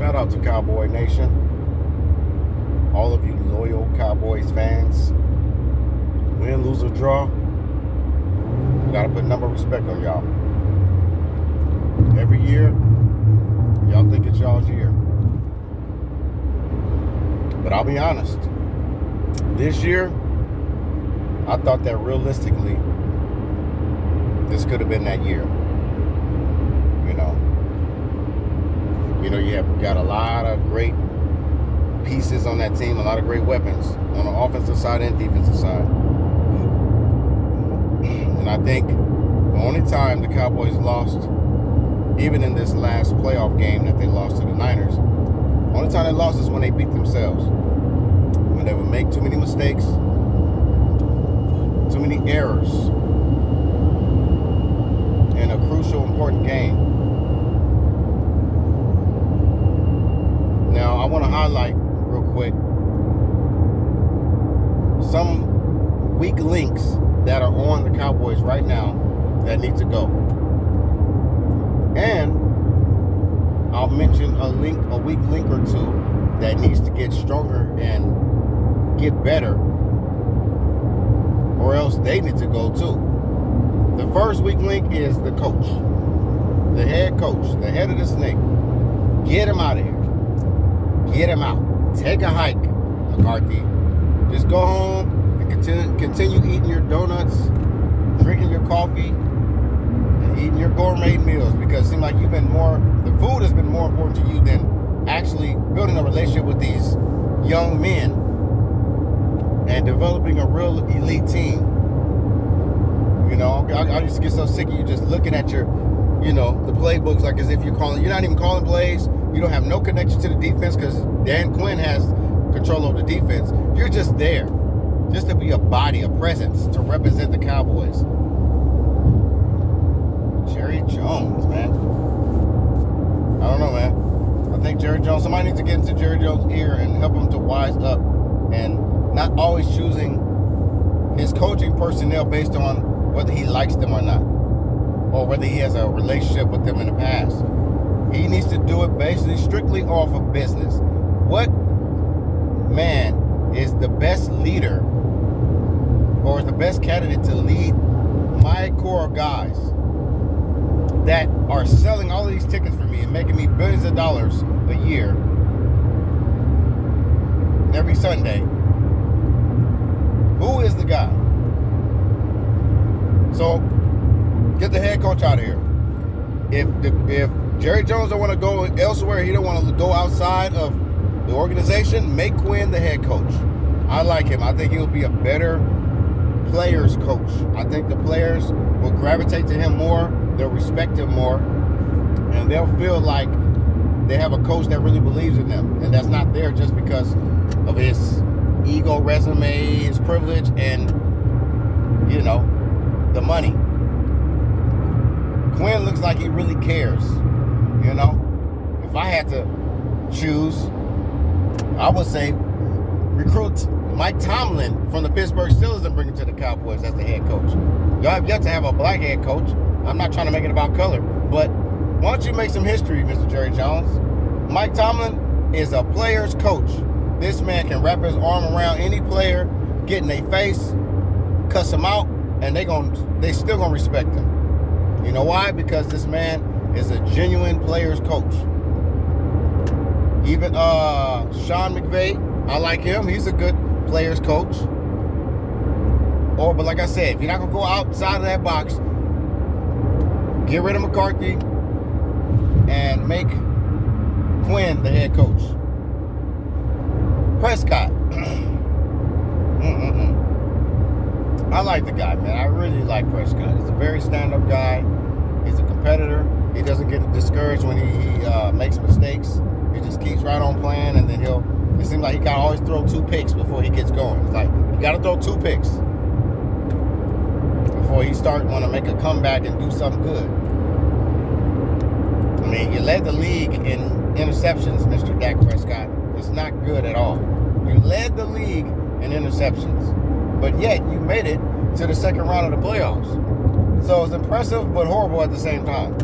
Shout out to Cowboy Nation. All of you loyal Cowboys fans. Win, lose, or draw. We gotta put number of respect on y'all. Every year, y'all think it's y'all's year. But I'll be honest. This year, I thought that realistically, this could have been that year. You have got a lot of great pieces on that team, a lot of great weapons on the offensive side and defensive side. And I think the only time the Cowboys lost, even in this last playoff game that they lost to the Niners, the only time they lost is when they beat themselves. When they would make too many mistakes, too many errors in a crucial, important game. Now, I want to highlight real quick some weak links that are on the Cowboys right now that need to go. And I'll mention a weak link or two that needs to get stronger and get better, or else they need to go too. The first weak link is the coach, the head coach, the head of the snake. Get him out of here. Get him out. Take a hike, McCarthy. Just go home and continue eating your donuts, drinking your coffee, and eating your gourmet meals, because it seems like the food has been more important to you than actually building a relationship with these young men and developing a real elite team. I used to get so sick of you just looking at your, the playbooks like as if you're not even calling plays. You don't have no connection to the defense because Dan Quinn has control over the defense. You're just there, just to be a body, a presence, to represent the Cowboys. Jerry Jones, man. I don't know, man. I think somebody needs to get into Jerry Jones' ear and help him to wise up and not always choosing his coaching personnel based on whether he likes them or not, or whether he has a relationship with them in the past. He needs to do it basically strictly off of business. What man is the best leader or is the best candidate to lead my core of guys that are selling all of these tickets for me and making me billions of dollars a year every Sunday? Who is the guy? So get the head coach out of here. If Jerry Jones don't want to go elsewhere, he don't want to go outside of the organization, make Quinn the head coach. I like him. I think he'll be a better players coach. I think the players will gravitate to him more, they'll respect him more, and they'll feel like they have a coach that really believes in them, and that's not there just because of his ego resume, his privilege, and the money. Quinn looks like he really cares. If I had to choose, I would say recruit Mike Tomlin from the Pittsburgh Steelers and bring him to the Cowboys as the head coach. Y'all have yet to have a black head coach. I'm not trying to make it about color, but why don't you make some history, Mr. Jerry Jones? Mike Tomlin is a player's coach. This man can wrap his arm around any player, get in their face, cuss him out, and they still gonna respect him. You know why? Because this man is a genuine player's coach. Even Sean McVay, I like him. He's a good player's coach. But like I said, if you're not gonna go outside of that box, get rid of McCarthy and make Quinn the head coach. Prescott. I like the guy, man. I really like Prescott. He's a very stand-up guy. He's a competitor. He doesn't get discouraged when he makes mistakes. He just keeps right on playing, and then it seems like he got to always throw 2 picks before he gets going. It's like, you got to throw 2 picks before he want to make a comeback and do something good. I mean, you led the league in interceptions, Mr. Dak Prescott. It's not good at all. You led the league in interceptions, but yet you made it to the second round of the playoffs. So it's impressive but horrible at the same time.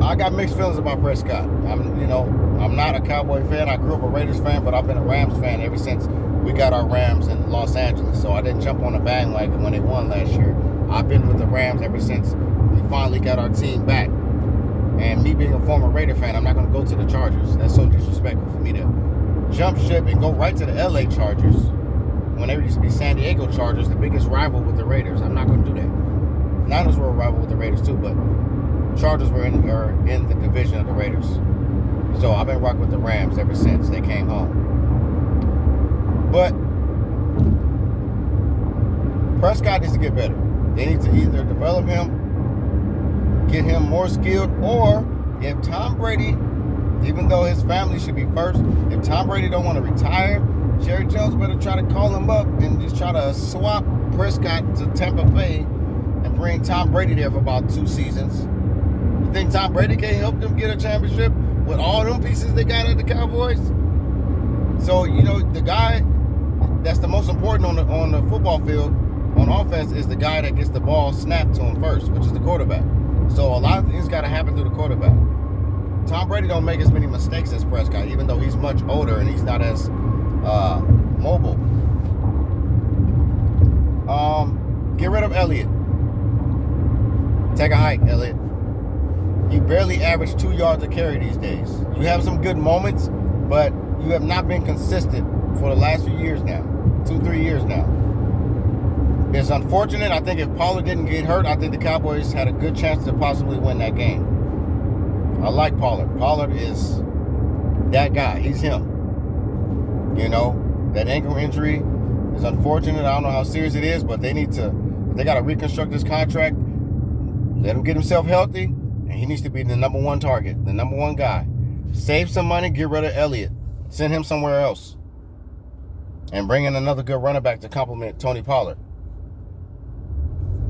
I got mixed feelings about Prescott. I'm not a Cowboy fan. I grew up a Raiders fan, but I've been a Rams fan ever since we got our Rams in Los Angeles. So I didn't jump on the bandwagon when they won last year. I've been with the Rams ever since we finally got our team back. And me being a former Raider fan, I'm not going to go to the Chargers. That's so disrespectful for me to jump ship and go right to the LA Chargers when there used to be San Diego Chargers, the biggest rival with the Raiders. I'm not going to do that. Niners were a rival with the Raiders too, but Chargers were in the division of the Raiders. So I've been rocking with the Rams ever since they came home. But Prescott needs to get better. They need to either develop him, get him more skilled, or if Tom Brady, even though his family should be first, if Tom Brady don't want to retire, Jerry Jones better try to call him up and just try to swap Prescott to Tampa Bay and bring Tom Brady there for about 2 seasons. You think Tom Brady can't help them get a championship with all them pieces they got at the Cowboys? So, the guy that's the most important on the football field on offense is the guy that gets the ball snapped to him first, which is the quarterback. So a lot of things got to happen through the quarterback. Tom Brady don't make as many mistakes as Prescott, even though he's much older and he's not as mobile. Get rid of Elliott. Take a hike, Elliott. You barely average 2 yards a carry these days. You have some good moments, but you have not been consistent for the last few years now. 2-3 years now. It's unfortunate. I think if Pollard didn't get hurt, I think the Cowboys had a good chance to possibly win that game. I like Pollard. Pollard is that guy. He's him. That ankle injury is unfortunate. I don't know how serious it is, but they got to reconstruct this contract. Let him get himself healthy, and he needs to be the number one target, the number one guy. Save some money, get rid of Elliott. Send him somewhere else. And bring in another good running back to complement Tony Pollard.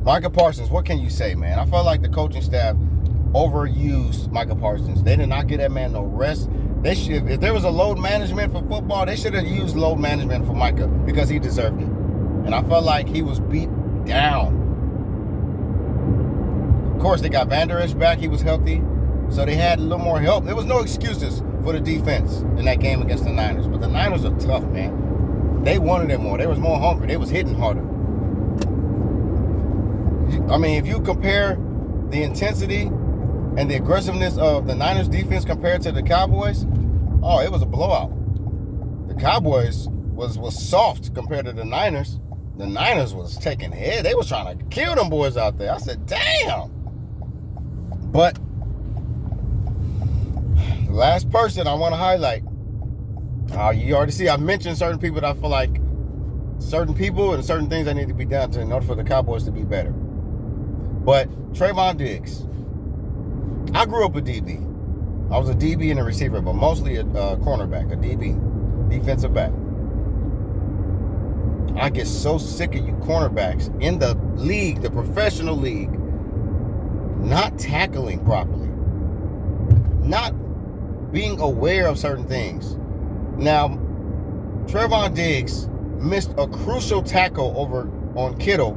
Micah Parsons, what can you say, man? I felt like the coaching staff overused Micah Parsons. They did not give that man no rest. If there was a load management for football, they should have used load management for Micah because he deserved it. And I felt like he was beat down. Of course, they got Van Der Esch back. He was healthy. So they had a little more help. There was no excuses for the defense in that game against the Niners. But the Niners are tough, man. They wanted it more. They was more hungry. They was hitting harder. I mean, if you compare the intensity and the aggressiveness of the Niners defense compared to the Cowboys, it was a blowout. The Cowboys was soft compared to the Niners. The Niners was taking head. They was trying to kill them boys out there. I said, damn. But the last person I want to highlight, you already see I mentioned certain people that I feel like certain people and certain things that need to be done in order for the Cowboys to be better. But Trayvon Diggs, I grew up a DB. I was a DB and a receiver, but mostly a cornerback, a DB, defensive back. I get so sick of you cornerbacks in the league, the professional league, not tackling properly, not being aware of certain things. Now, Trayvon Diggs missed a crucial tackle over on Kittle.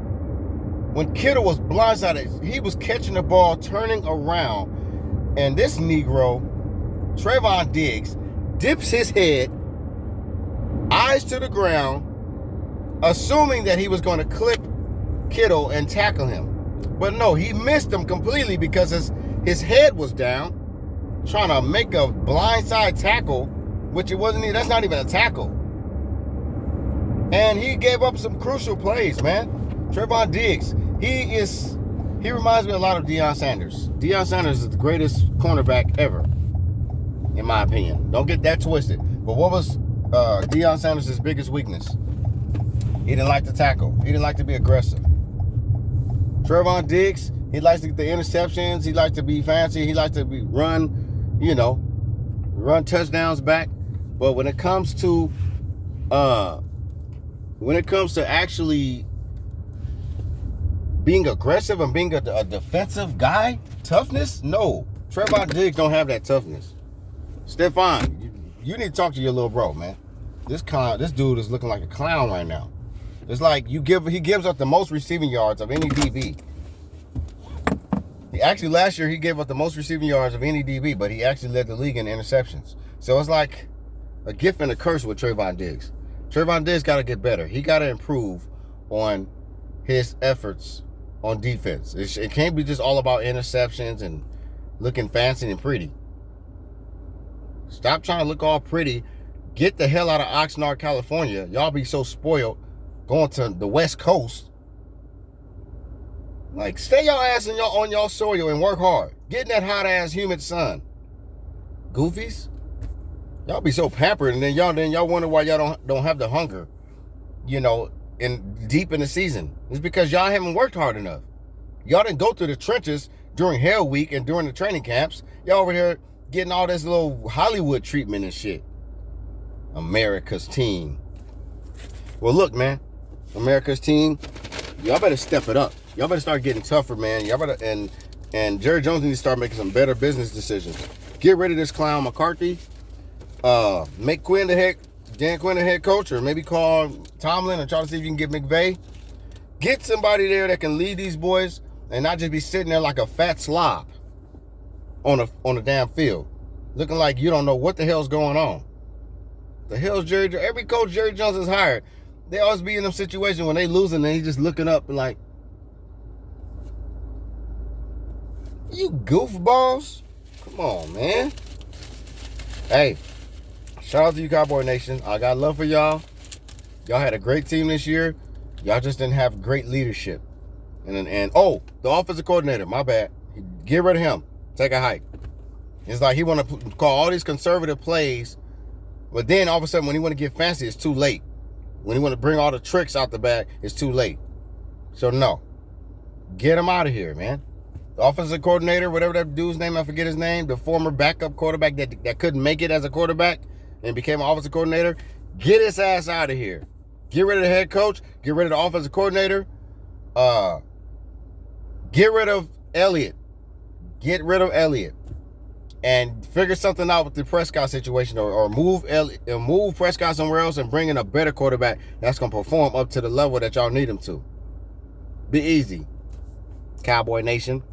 When Kittle was blindsided, he was catching the ball, turning around, and this Negro, Trayvon Diggs, dips his head, eyes to the ground, assuming that he was going to clip Kittle and tackle him. But no, he missed him completely because his head was down, trying to make a blindside tackle, which it wasn't. That's not even a tackle. And he gave up some crucial plays, man. Trayvon Diggs, he reminds me a lot of Deion Sanders. Deion Sanders is the greatest cornerback ever, in my opinion. Don't get that twisted. But what was Deion Sanders' biggest weakness? He didn't like to tackle. He didn't like to be aggressive. Trayvon Diggs, he likes to get the interceptions. He likes to be fancy. He likes to run touchdowns back. But when it comes to actually being aggressive and being a defensive guy, toughness, no. Trayvon Diggs don't have that toughness. Stephon, you need to talk to your little bro, man. This dude is looking like a clown right now. It's like he gives up the most receiving yards of any DB. Actually, last year he gave up the most receiving yards of any DB, but he actually led the league in interceptions. So it's like a gift and a curse with Trayvon Diggs. Trayvon Diggs got to get better. He got to improve on his efforts on defense. It can't be just all about interceptions and looking fancy and pretty. Stop trying to look all pretty. Get the hell out of Oxnard, California. Y'all be so spoiled going to the West Coast. Like, stay your ass on y'all soil and work hard. Get in that hot-ass humid sun. Goofies. Y'all be so pampered, and then y'all wonder why y'all don't have the hunger, you know, deep in the season. It's because y'all haven't worked hard enough. Y'all didn't go through the trenches during Hell Week and during the training camps. Y'all over here getting all this little Hollywood treatment and shit. America's team. Well, look, man. America's team, y'all better step it up. Y'all better start getting tougher, man. Y'all better, and Jerry Jones needs to start making some better business decisions. Get rid of this clown McCarthy. Make Dan Quinn the head coach, or maybe call Tomlin and try to see if you can get McVay. Get somebody there that can lead these boys and not just be sitting there like a fat slob on a damn field, looking like you don't know what the hell's going on. The hell's every coach Jerry Jones has hired, they always be in them situations when they losing and he just looking up and like, you goofballs. Come on, man. Hey, shout out to you, Cowboy Nation. I got love for y'all. Y'all had a great team this year. Y'all just didn't have great leadership. And the offensive coordinator, my bad. Get rid of him. Take a hike. It's like he want to call all these conservative plays, but then all of a sudden when he want to get fancy, it's too late. When he want to bring all the tricks out the bag, it's too late. So no. Get him out of here, man. The offensive coordinator, whatever that dude's name, I forget his name, the former backup quarterback that couldn't make it as a quarterback and became an offensive coordinator, get his ass out of here. Get rid of the head coach. Get rid of the offensive coordinator. Get rid of Elliott. Get rid of Elliott. And figure something out with the Prescott situation, or move Prescott somewhere else and bring in a better quarterback that's going to perform up to the level that y'all need him to. Be easy, Cowboy Nation.